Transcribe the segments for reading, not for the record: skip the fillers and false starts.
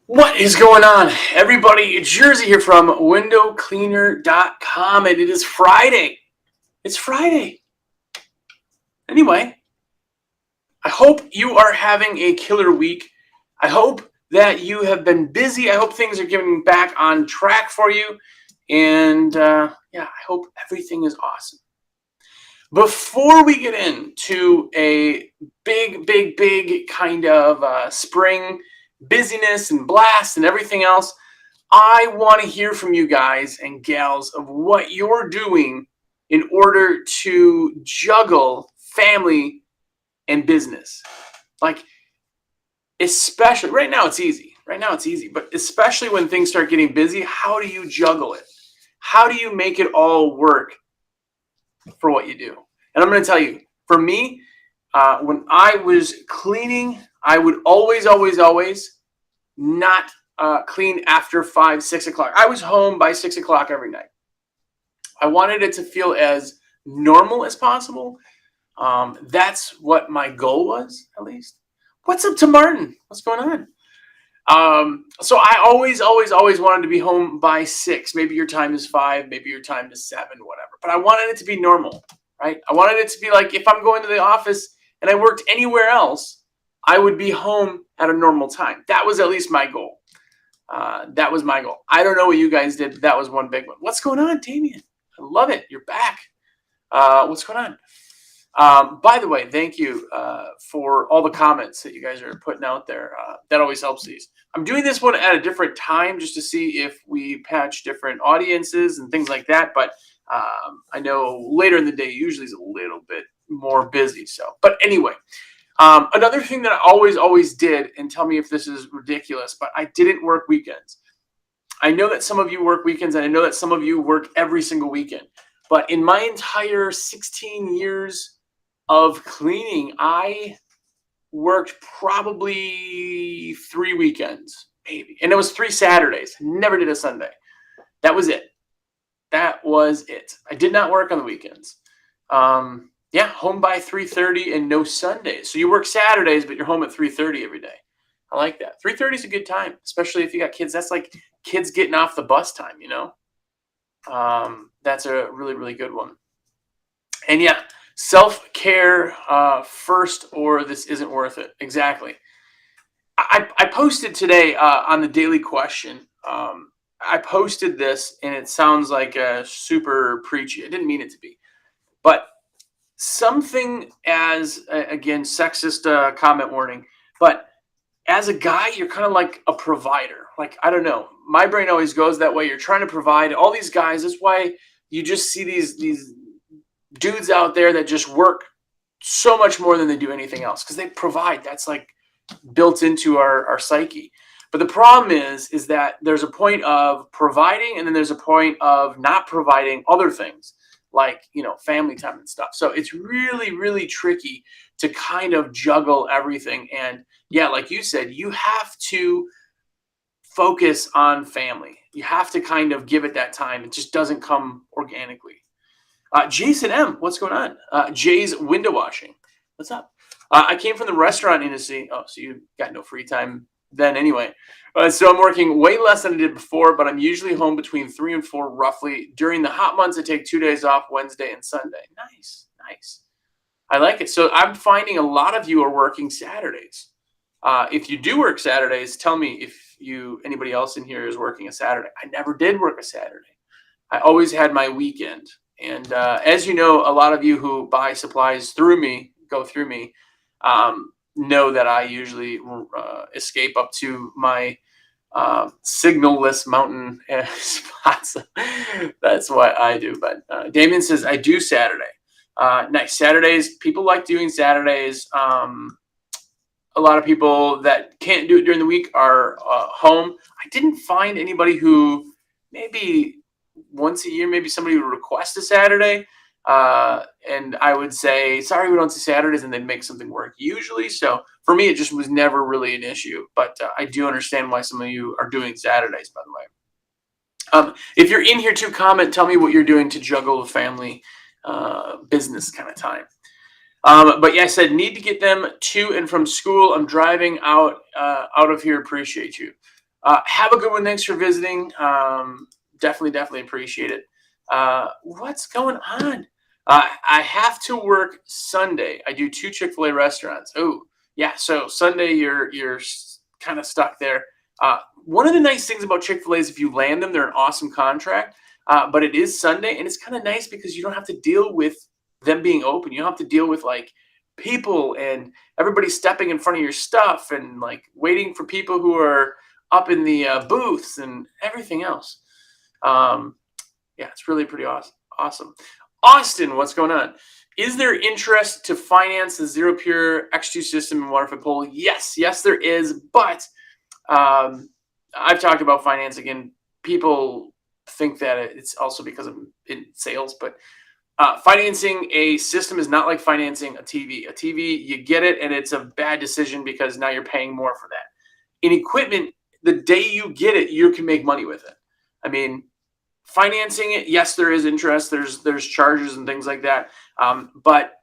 What is going on, everybody? Jersey here from windowcleaner.com, and it is Friday. It's Friday. Anyway, I hope you are having a killer week. I hope that you have been busy. I hope things are getting back on track for you. And I hope everything is awesome. Before we get into a big kind of spring busyness and blast and everything else, I want to hear from you guys and gals of what you're doing in order to juggle family and business. Like, especially right now, it's easy. But especially when things start getting busy, how do you juggle it? How do you make it all work for what you do? And I'm going to tell you, for me, when I was cleaning, I would always not clean after 5, 6 o'clock. I was home by 6 o'clock every night. I wanted it to feel as normal as possible. That's what my goal was, at least. What's up to Martin? What's going on? So I always wanted to be home by 6. Maybe your time is 5, maybe your time is 7, whatever. But I wanted it to be normal, right? I wanted it to be like if I'm going to the office and I worked anywhere else, I would be home at a normal time. That was at least my goal. That was my goal. I don't know what you guys did, but that was one big one. What's going on, Damien? I love it. You're back. What's going on? By the way, thank you for all the comments that you guys are putting out there. That always helps these. I'm doing this one at a different time just to see if we patch different audiences and things like that. But I know later in the day usually is a little bit more busy. But anyway, another thing that I always did, and tell me if this is ridiculous, but I didn't work weekends. I know that some of you work weekends, and I know that some of you work every single weekend. But in my entire 16 years of cleaning, I worked probably 3 weekends, maybe. And it was 3 Saturdays. Never did a Sunday. That was it. I did not work on the weekends. Home by 3:30 and no Sundays. So you work Saturdays, but you're home at 3:30 every day. I like that. 3:30 is a good time, especially if you got kids. That's like kids getting off the bus time, you know? That's a really good one. And yeah, self-care first, or this isn't worth it. Exactly. I posted today on the daily question. I posted this, and it sounds like a super preachy. I didn't mean it to be. But something as, again, sexist comment warning, but as a guy, you're kind of like a provider. Like, I don't know. My brain always goes that way. You're trying to provide. All these guys, that's why you just see these dudes out there that just work so much more than they do anything else because they provide. That's like built into our psyche. But the problem is that there's a point of providing, and then there's a point of not providing other things like, family time and stuff. So it's really tricky to kind of juggle everything. And yeah, like you said, you have to focus on family. You have to kind of give it that time. It just doesn't come organically. Jason M, what's going on? Jay's window washing. What's up? I came from the restaurant industry. Oh, so you got no free time then anyway. So I'm working way less than I did before, but I'm usually home between 3 and 4 roughly. During the hot months, I take 2 days off, Wednesday and Sunday. Nice. I like it. So I'm finding a lot of you are working Saturdays. If you do work Saturdays, tell me if anybody else in here is working a Saturday. I never did work a Saturday. I always had my weekend. And as you know, a lot of you who buy supplies go through me, know that I usually escape up to my signal-less mountain spots. That's what I do. But Damien says, I do Saturday. Nice. Saturdays, people like doing Saturdays. A lot of people that can't do it during the week are home. I didn't find anybody who maybe once a year, maybe somebody would request a Saturday. And I would say, sorry, we don't see Saturdays, and then make something work usually. So for me, it just was never really an issue. But I do understand why some of you are doing Saturdays, by the way. If you're in here to comment, tell me what you're doing to juggle the family business kind of time. But yeah, I said, need to get them to and from school. I'm driving out of here. Appreciate you. Have a good one. Thanks for visiting. Definitely appreciate it. What's going on? I have to work Sunday. I do 2 Chick-fil-A restaurants. Oh, yeah. So Sunday, you're kind of stuck there. One of the nice things about Chick-fil-A is if you land them, they're an awesome contract. But it is Sunday, and it's kind of nice because you don't have to deal with them being open. You don't have to deal with like people and everybody stepping in front of your stuff and like waiting for people who are up in the booths and everything else. Um, yeah, it's really pretty awesome. Austin, what's going on? Is there interest to finance the Zero Pure X2 system in water-fed pool? Yes, there is. But I've talked about finance again. People think that it's also because of in sales, but financing a system is not like financing a TV. A TV, you get it, and it's a bad decision because now you're paying more for that. In equipment, the day you get it, you can make money with it. I mean, financing it, yes, there is interest. There's charges and things like that, but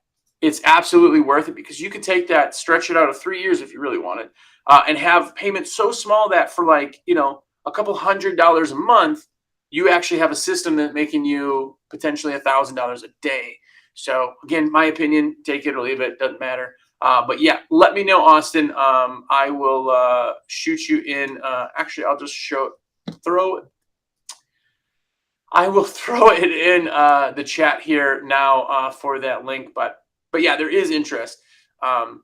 it's absolutely worth it because you could take that, stretch it out of 3 years if you really want it, and have payments so small that for like a couple $100 a month, you actually have a system that's making you potentially $1,000 a day. So again, my opinion, take it or leave it, doesn't matter. But yeah, let me know, Austin. I will shoot you in. Actually, I'll just I will throw it in the chat here now for that link. But yeah, there is interest. And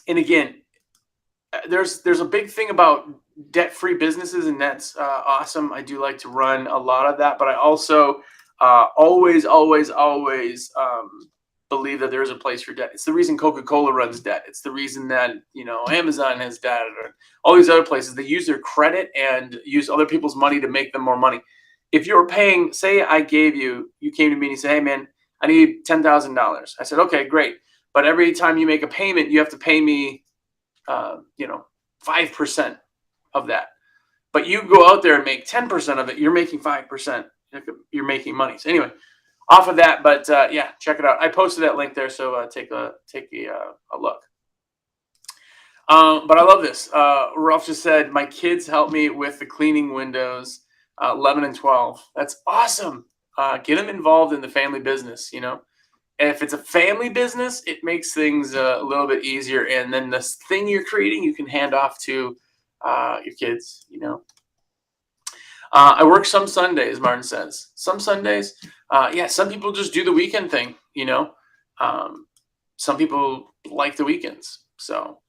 again, there's a big thing about debt-free businesses, and that's awesome. I do like to run a lot of that, but I also always believe that there is a place for debt. It's the reason Coca-Cola runs debt. It's the reason that Amazon has debt, or all these other places. They use their credit and use other people's money to make them more money. If you're paying, say you came to me and you said, hey man, I need $10,000. I said, okay, great. But every time you make a payment, you have to pay me 5% of that. But you go out there and make 10% of it, you're making 5%. You're making money. So anyway, off of that, but yeah, check it out. I posted that link there, so take a look. But I love this. Ralph just said, my kids help me with the cleaning windows, 11 and 12. That's awesome. Get them involved in the family business, And if it's a family business, it makes things a little bit easier. And then this thing you're creating, you can hand off to your kids, I work some Sundays, Martin says. Some Sundays. Yeah, some people just do the weekend thing, Some people like the weekends. So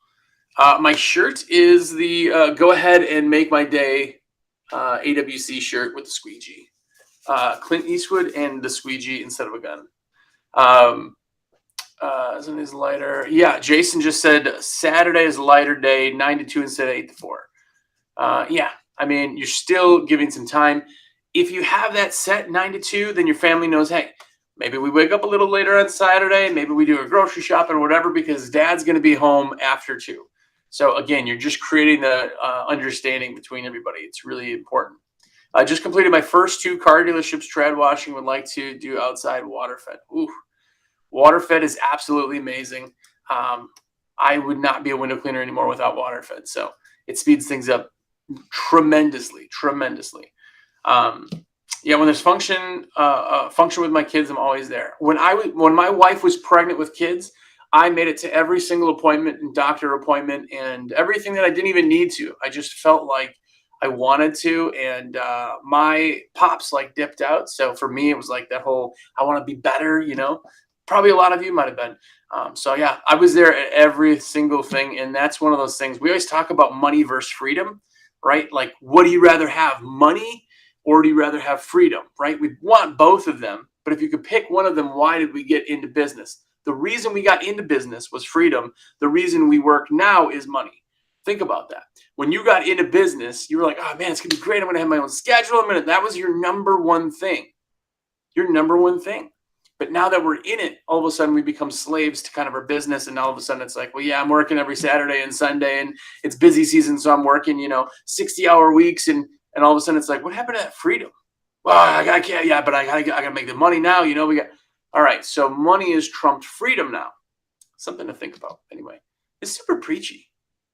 my shirt is the go ahead and make my day AWC shirt with the squeegee. Clint Eastwood and the squeegee instead of a gun. Isn't his lighter? Yeah, Jason just said Saturday is a lighter day, 9 to 2 instead of 8 to 4. Yeah, I mean, you're still giving some time. If you have that set 9 to 2, then your family knows, hey, maybe we wake up a little later on Saturday. Maybe we do a grocery shopping or whatever because dad's going to be home after 2. So again, you're just creating the understanding between everybody. It's really important. I just completed my first 2 car dealerships tread washing. Would like to do outside water fed. Ooh, water fed is absolutely amazing. I would not be a window cleaner anymore without water fed. So it speeds things up tremendously. Yeah, when there's function with my kids, I'm always there. When my wife was pregnant with kids, I made it to every single appointment and doctor appointment and everything that I didn't even need to. I just felt like I wanted to, and my pops dipped out. So for me, it was like that whole I want to be better. Probably a lot of you might have been. So yeah, I was there at every single thing, and that's one of those things. We always talk about money versus freedom, right? Like, what do you rather have, money or do you rather have freedom, right? We want both of them, but if you could pick one of them, why did we get into business? The reason we got into business was freedom. The reason we work now is money. Think about that. When you got into business, you were like, oh man, it's gonna be great. I'm gonna have my own schedule. That was your number one thing. Your number one thing. But now that we're in it, all of a sudden we become slaves to kind of our business. And all of a sudden it's like, well, yeah, I'm working every Saturday and Sunday and it's busy season. So I'm working, 60-hour weeks. And all of a sudden it's like, what happened to that freedom? Well, I can't, yeah, but I gotta make the money now. All right. So money is trumped freedom now. Something to think about. Anyway, it's super preachy.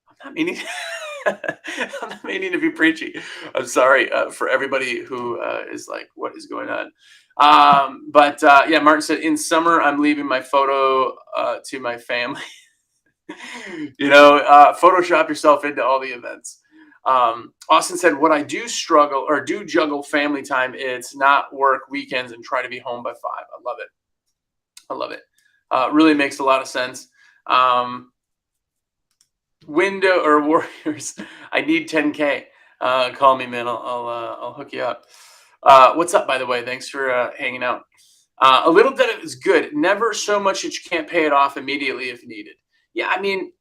I'm not meaning I'm not meaning to be preachy. I'm sorry for everybody who is like, what is going on? But yeah, Martin said, in summer, I'm leaving my photo to my family. Photoshop yourself into all the events. Austin said, what I do struggle or do juggle family time, it's not work weekends and try to be home by 5. I love it. I love it. Really makes a lot of sense. Window or Warriors, I need 10K. Call me, man. I'll hook you up. What's up, by the way? Thanks for hanging out. A little debt is good. Never so much that you can't pay it off immediately if needed. Yeah, I mean,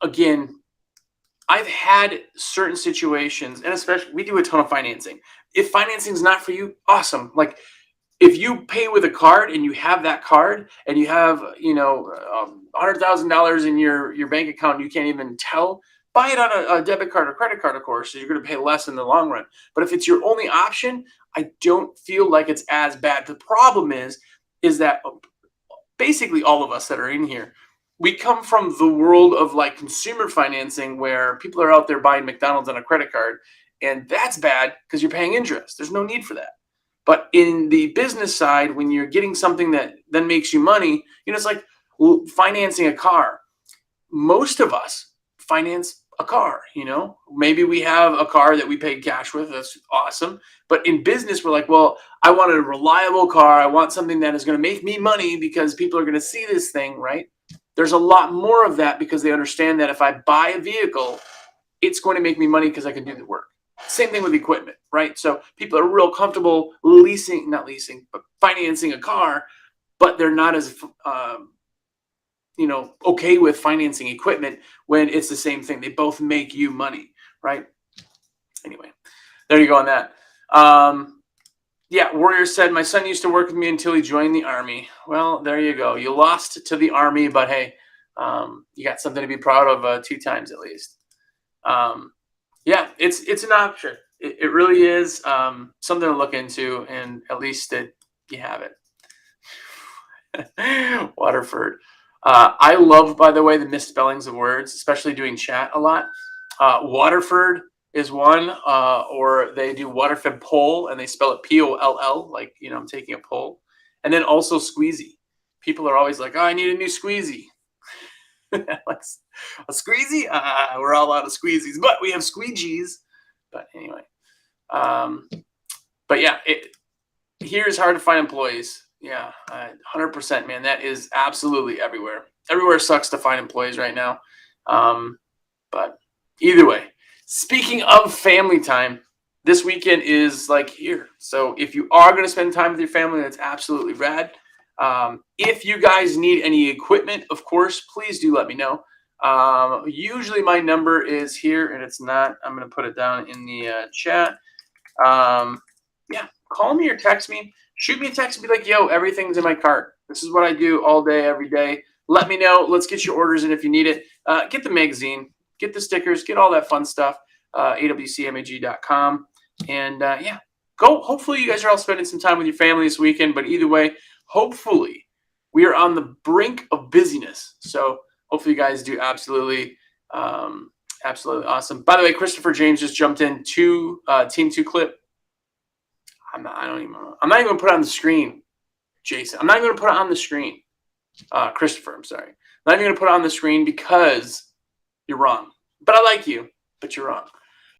again, I've had certain situations, and especially we do a ton of financing. If financing is not for you, awesome. Like if you pay with a card and you have that card and you have $100,000 in your bank account and you can't even tell, buy it on a debit card or credit card, of course, so you're going to pay less in the long run. But if it's your only option, I don't feel like it's as bad. The problem is that basically all of us that are in here, we come from the world of like consumer financing where people are out there buying McDonald's on a credit card, and that's bad because you're paying interest. There's no need for that. But in the business side, when you're getting something that then makes you money, it's like financing a car. Most of us finance a car, maybe we have a car that we pay cash with. That's awesome. But in business, we're like, well, I want a reliable car. I want something that is going to make me money because people are going to see this thing, right? There's a lot more of that because they understand that if I buy a vehicle, it's going to make me money because I can do the work. Same thing with equipment, right? So people are real comfortable not leasing, but financing a car, but they're not as, okay with financing equipment when it's the same thing. They both make you money, right? Anyway, there you go on that. Yeah, Warrior said, my son used to work with me until he joined the Army. Well, there you go. You lost to the Army, but hey, you got something to be proud of 2 times at least. Yeah, it's an option. It really is something to look into, and at least you have it. Waterford. I love, by the way, the misspellings of words, especially doing chat a lot. Waterford is one, or they do Waterford Poll, and they spell it Poll, like, I'm taking a poll. And then also squeezy. People are always like, oh, I need a new squeezy. Like, a squeezy? We're all out of squeezies, but we have squeegees. But anyway, but yeah, here is hard to find employees. Yeah, 100%, man. That is absolutely everywhere. Everywhere sucks to find employees right now. But either way, speaking of family time, this weekend is like here. So if you are going to spend time with your family, that's absolutely rad. If you guys need any equipment, of course, please do let me know. Usually my number is here, and it's not. I'm going to put it down in the chat. Yeah, call me or text me. Shoot me a text and be like, yo, everything's in my cart. This is what I do all day, every day. Let me know. Let's get your orders in if you need it. Get the magazine, get the stickers, get all that fun stuff. awcmag.com. And yeah, go. Hopefully you guys are all spending some time with your family this weekend. But either way, hopefully we are on the brink of busyness. So hopefully you guys do absolutely awesome. By the way, Christopher James just jumped in to Team 2 clip. I'm not even going to put it on the screen, Jason. I'm not even going to put it on the screen. Christopher, I'm sorry. I'm not even going to put it on the screen because you're wrong. But I like you, but you're wrong.